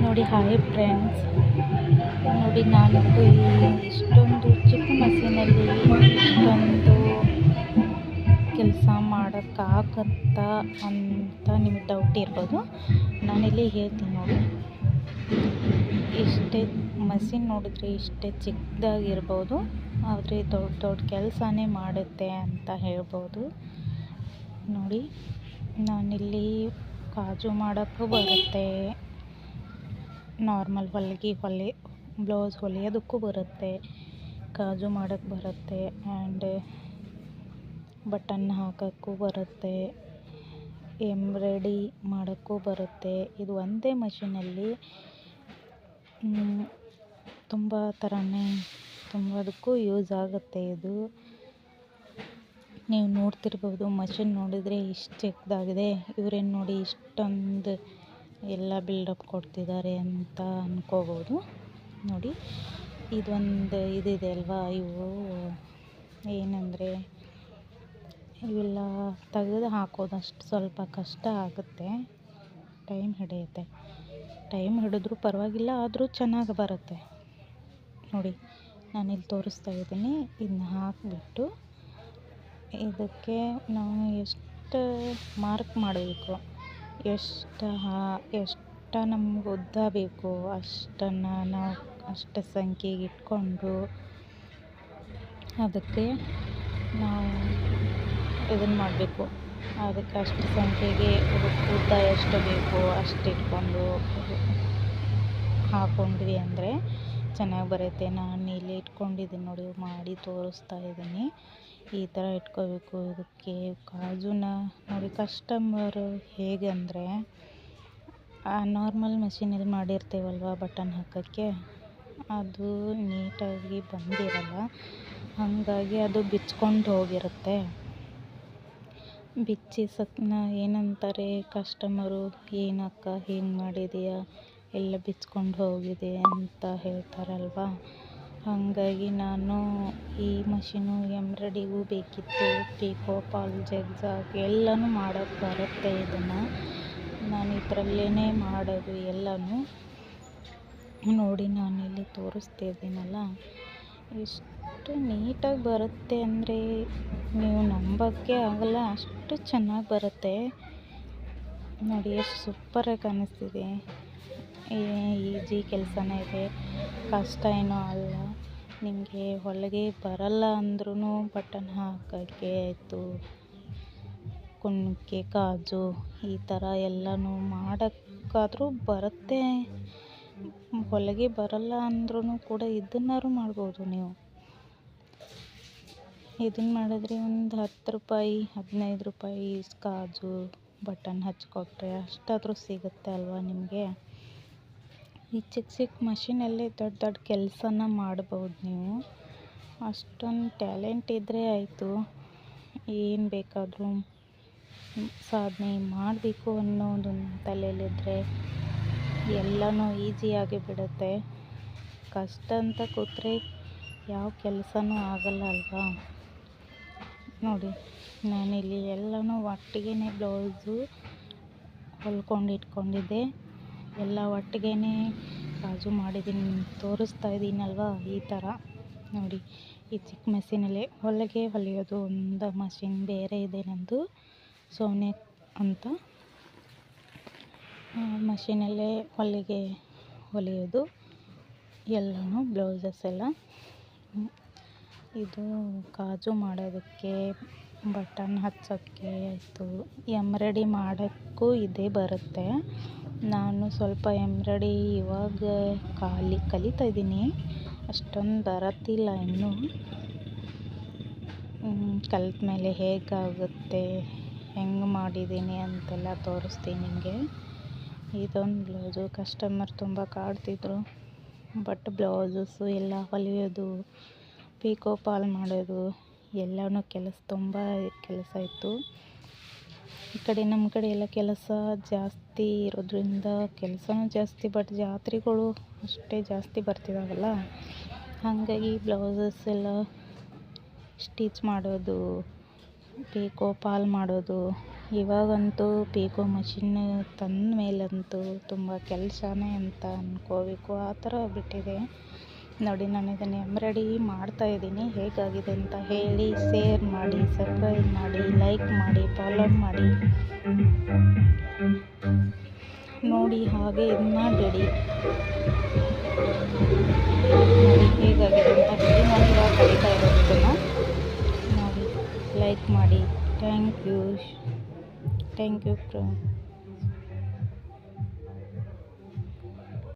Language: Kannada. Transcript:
ನೋಡಿ ಹಾಯ್ ಫ್ರೆಂಡ್ಸ್, ನೋಡಿ ನಾನಿವತ್ತು ಇಷ್ಟೊಂದು ಚಿಕ್ಕ ಮಷೀನಲ್ಲಿ ಇಷ್ಟೊಂದು ಕೆಲಸ ಮಾಡೋಕ್ಕಾಗತ್ತಾ ಅಂತ ನಿಮಗೆ ಡೌಟ್ ಇರ್ಬೋದು. ನಾನಿಲ್ಲಿ ಹೇಳ್ತೀನಿ ನೋಡಿ. ಇಷ್ಟೇ ಮಷೀನ್ ನೋಡಿದ್ರೆ ಇಷ್ಟೇ ಚಿಕ್ಕದಾಗಿರ್ಬೋದು, ಆದರೆ ದೊಡ್ಡ ದೊಡ್ಡ ಕೆಲಸನೇ ಮಾಡುತ್ತೆ ಅಂತ ಹೇಳ್ಬೋದು. ನೋಡಿ, ನಾನಿಲ್ಲಿ ಕಾಜು ಮಾಡೋಕ್ಕೂ ಬರುತ್ತೆ, ನಾರ್ಮಲ್ ಬ್ಲೌಸ್ ಹೊಲಿಯೋದಕ್ಕೂ ಬರುತ್ತೆ, ಕಾಜು ಮಾಡೋಕ್ಕೆ ಬರುತ್ತೆ, ಆ್ಯಂಡ್ ಬಟನ್ ಹಾಕೋಕ್ಕೂ ಬರುತ್ತೆ, ಎಂಬ್ರಾಯ್ಡಿ ಮಾಡೋಕ್ಕೂ ಬರುತ್ತೆ. ಇದು ಒಂದೇ ಮಷೀನಲ್ಲಿ ತುಂಬ ಥರನೇ ತುಂಬದಕ್ಕೂ ಯೂಸ್ ಆಗುತ್ತೆ. ಇದು ನೀವು ನೋಡ್ತಿರ್ಬೋದು, ಮಷೀನ್ ನೋಡಿದರೆ ಇಷ್ಟು ಚಿಕ್ಕದಾಗಿದೆ, ಇವರೇನು ನೋಡಿ ಇಷ್ಟೊಂದು ಎಲ್ಲ ಬಿಲ್ಡಪ್ ಕೊಡ್ತಿದ್ದಾರೆ ಅಂತ ಅಂದ್ಕೋಬೋದು. ನೋಡಿ, ಇದೊಂದು ಇದಿದೆ ಅಲ್ವಾ, ಇವು ಏನಂದರೆ ಇವೆಲ್ಲ ತೆಗೆದು ಹಾಕೋದಷ್ಟು ಸ್ವಲ್ಪ ಕಷ್ಟ ಆಗುತ್ತೆ, ಟೈಮ್ ಹಿಡಿಯುತ್ತೆ. ಟೈಮ್ ಹಿಡಿದ್ರೂ ಪರವಾಗಿಲ್ಲ, ಆದರೂ ಚೆನ್ನಾಗಿ ಬರುತ್ತೆ. ನೋಡಿ, ನಾನಿಲ್ಲಿ ತೋರಿಸ್ತಾ ಇದ್ದೀನಿ. ಇದನ್ನ ಹಾಕಿಬಿಟ್ಟು ಇದಕ್ಕೆ ನಾವು ಎಷ್ಟು ಮಾರ್ಕ್ ಮಾಡಬೇಕು, ಎಷ್ಟು ನಮ್ಗೆ ಉದ್ದ ಬೇಕು ಅಷ್ಟನ್ನು ನಾವು ಅಷ್ಟು ಸಂಖ್ಯೆಗೆ ಇಟ್ಕೊಂಡು ಅದಕ್ಕೆ ನಾವು ಇದನ್ನು ಮಾಡಬೇಕು. ಅದಕ್ಕೆ ಅಷ್ಟು ಸಂಖ್ಯೆಗೆ ಉದ್ದ ಎಷ್ಟು ಬೇಕು ಅಷ್ಟು ಇಟ್ಕೊಂಡು ಹಾಕ್ಕೊಂಡ್ವಿ ಅಂದರೆ ಚೆನ್ನಾಗಿ ಬರುತ್ತೆ. ನಾನು ಇಲ್ಲಿ ಇಟ್ಕೊಂಡಿದ್ದೀನಿ ನೋಡಿ, ಮಾಡಿ ತೋರಿಸ್ತಾ ಇದ್ದೀನಿ. ಈ ಥರ ಇಟ್ಕೋಬೇಕು. ಇದಕ್ಕೆ ಕಾಜುನ ನೋಡಿ, ಕಸ್ಟಮರು ಹೇಗೆ ಅಂದರೆ ನಾರ್ಮಲ್ ಮಷೀನಲ್ಲಿ ಮಾಡಿರ್ತೇವಲ್ವ ಬಟನ್ ಹಾಕೋಕ್ಕೆ, ಅದು ನೀಟಾಗಿ ಬಂದಿರಲ್ಲ. ಹಾಗಾಗಿ ಅದು ಬಿಚ್ಕೊಂಡು ಹೋಗಿರುತ್ತೆ. ಬಿಚ್ಚಿ ಏನಂತಾರೆ ಕಸ್ಟಮರು, ಏನಕ್ಕ ಹಿಂಗೆ ಮಾಡಿದೆಯಾ, ಎಲ್ಲ ಬಿಚ್ಕೊಂಡು ಹೋಗಿದೆ ಅಂತ ಹೇಳ್ತಾರಲ್ವ. ಹಾಗಾಗಿ ನಾನು ಈ ಮಷೀನು ಎಂಬ್ರಾಯ್ಡಿಗೂ ಬೇಕಿತ್ತು, ಪಿಕೋ ಫಾಲ್, ಜಿಗ್ಜಾಗ್ ಎಲ್ಲನೂ ಮಾಡೋಕ್ಕೆ ಬರುತ್ತೆ. ಇದನ್ನು ನಾನು ಇದರಲ್ಲೇ ಮಾಡೋದು ಎಲ್ಲನೂ. ನೋಡಿ, ನಾನಿಲ್ಲಿ ತೋರಿಸ್ತಿದ್ದೀನಲ್ಲ, ಎಷ್ಟು ನೀಟಾಗಿ ಬರುತ್ತೆ ಅಂದರೆ ನೀವು ನಂಬೋಕ್ಕೆ ಆಗಲ್ಲ, ಅಷ್ಟು ಚೆನ್ನಾಗಿ ಬರುತ್ತೆ. ನೋಡಿ, ಎಷ್ಟು ಸೂಪರಾಗಿ ಕಾಣಿಸ್ತಿದೆ. ಈಜಿ ಕೆಲಸನೇ ಇದೆ, ಕಷ್ಟ ಏನೂ ಅಲ್ಲ. ನಿಮಗೆ ಹೊಲಿಗೆ ಬರಲ್ಲ ಅಂದ್ರೂ ಬಟನ್ ಹಾಕೋಕ್ಕೆ ಆಯಿತು, ಕುಣಿಕೆ, ಕಾಜು ಈ ಥರ ಎಲ್ಲನೂ ಮಾಡೋಕ್ಕಾದ್ರೂ ಬರುತ್ತೆ. ಹೊಲಿಗೆ ಬರಲ್ಲ ಅಂದ್ರೂ ಕೂಡ ಇದನ್ನಾರು ಮಾಡ್ಬೋದು. ನೀವು ಇದನ್ನು ಮಾಡಿದ್ರೆ ಒಂದು 10 ರೂಪಾಯಿ 15 ರೂಪಾಯಿ ಕಾಜು ಬಟನ್ ಹಚ್ಕೊಟ್ರೆ ಅಷ್ಟಾದರೂ ಸಿಗುತ್ತೆ ಅಲ್ವಾ ನಿಮಗೆ. ಈ ಚಿಕ್ಕ ಚಿಕ್ಕ ಮಷೀನಲ್ಲೇ ದೊಡ್ಡ ದೊಡ್ಡ ಕೆಲಸನ ಮಾಡ್ಬೋದು ನೀವು. ಅಷ್ಟೊಂದು ಟ್ಯಾಲೆಂಟ್ ಇದ್ದರೆ ಆಯಿತು, ಏನು ಬೇಕಾದರೂ ಸಾಧನೆ ಮಾಡಬೇಕು ಅನ್ನೋದು ತಲೆಯಲ್ಲಿದ್ದರೆ ಎಲ್ಲನೂ ಈಸಿಯಾಗಿ ಬಿಡುತ್ತೆ. ಕಷ್ಟ ಅಂತ ಕೂತ್ರೆ ಯಾವ ಕೆಲಸನೂ ಆಗಲ್ಲ ಅಲ್ವಾ. ನೋಡಿ, ನಾನಿಲ್ಲಿ ಎಲ್ಲನೂ ಒಟ್ಟಿಗೆ ಬ್ಲೌಸು ಹೊಲ್ಕೊಂಡು ಇಟ್ಕೊಂಡಿದ್ದೆ, ಎಲ್ಲ ಒಟ್ಟಿಗೆ ಕಾಜು ಮಾಡಿದ್ದೀನಿ, ತೋರಿಸ್ತಾ ಇದ್ದೀನಲ್ವಾ. ಈ ಥರ ನೋಡಿ, ಈ ಚಿಕ್ಕ ಮಷೀನಲ್ಲೇ ಹೊಲಿಗೆ ಹೊಲಿಯೋದು ಒಂದು ಮಷೀನ್ ಬೇರೆ ಇದೆ ನಮ್ಮದು, ಸೋನೆ ಅಂತ. ಮಷೀನಲ್ಲೇ ಹೊಲಿಗೆ ಹೊಲಿಯೋದು ಎಲ್ಲನೂ, ಬ್ಲೌಸಸ್ ಎಲ್ಲ. ಇದು ಕಾಜು ಮಾಡೋದಕ್ಕೆ, ಬಟನ್ ಹಚ್ಚೋಕ್ಕೆ ಆಯಿತು, ಎಂಬ್ರಾಯ್ಡಿ ಮಾಡೋಕ್ಕೂ ಇದೇ ಬರುತ್ತೆ. ನಾನು ಸ್ವಲ್ಪ ಎಂಬ್ರಾಯ್ಡಿ ಇವಾಗ ಕಲಿತಾ ಇದ್ದೀನಿ, ಅಷ್ಟೊಂದು ಬರುತ್ತಿಲ್ಲ ಇನ್ನೂ. ಕಲಿತ ಮೇಲೆ ಹೇಗಾಗುತ್ತೆ, ಹೆಂಗೆ ಮಾಡಿದ್ದೀನಿ ಅಂತೆಲ್ಲ ತೋರಿಸ್ತೀನಿ ನಿಮಗೆ. ಇದೊಂದು ಬ್ಲೌಸು ಕಸ್ಟಮರ್ ತುಂಬ ಕಾಡ್ತಿದ್ರು, ಬಟ್ ಬ್ಲೌಸಸ್ಸು ಎಲ್ಲ ಹೊಲಿಯೋದು, ಪಿಕೋ ಫಾಲ್ ಮಾಡೋದು ಎಲ್ಲನೂ ತುಂಬ ಕೆಲಸ ಇತ್ತು. ಈ ಕಡೆ ನಮ್ಮ ಕಡೆ ಎಲ್ಲ ಕೆಲಸ ಜಾಸ್ತಿ ಇರೋದ್ರಿಂದ ಕೆಲಸನೂ ಜಾಸ್ತಿ, ಬಟ್ ಜಾತ್ರೆಗಳು ಅಷ್ಟೇ ಜಾಸ್ತಿ ಬರ್ತಿದ್ದಾವಲ್ಲ. ಹಾಗಾಗಿ ಬ್ಲೌಸಸ್ ಎಲ್ಲ ಸ್ಟಿಚ್ ಮಾಡೋದು, ಪಿಕೋ ಫಾಲ್ ಮಾಡೋದು ಇವಾಗಂತೂ ಪಿಕೋ ಮಷಿನ್ ತಂದ ಮೇಲಂತೂ ತುಂಬ ಕೆಲಸನೇ ಅಂತ ಅಂದ್ಕೋಬೇಕು, ಆ ಥರ ಬಿಟ್ಟಿದೆ ನೋಡಿ. ನಾನು ಇದನ್ನು ಎಂಬ್ರಾಯ್ಡಿ ಮಾಡ್ತಾಯಿದ್ದೀನಿ. ಹೇಗಾಗಿದೆ ಅಂತ ಹೇಳಿ, ಶೇರ್ ಮಾಡಿ, ಸಬ್ಸ್ಕ್ರೈಬ್ ಮಾಡಿ, ಲೈಕ್ ಮಾಡಿ, ಫಾಲೋ ಮಾಡಿ ನೋಡಿ. ಹಾಗೆ ಇದು ಮಾಡಬೇಡಿ ನೋಡಿ ಹೇಗಾಗಿದೆ ಅಂತ ಹೇಳಿ. ನಾನು ಇವಾಗ ಕಲಿತಾ ಇರೋದನ್ನು ನೋಡಿ, ಲೈಕ್ ಮಾಡಿ. Thank you friend.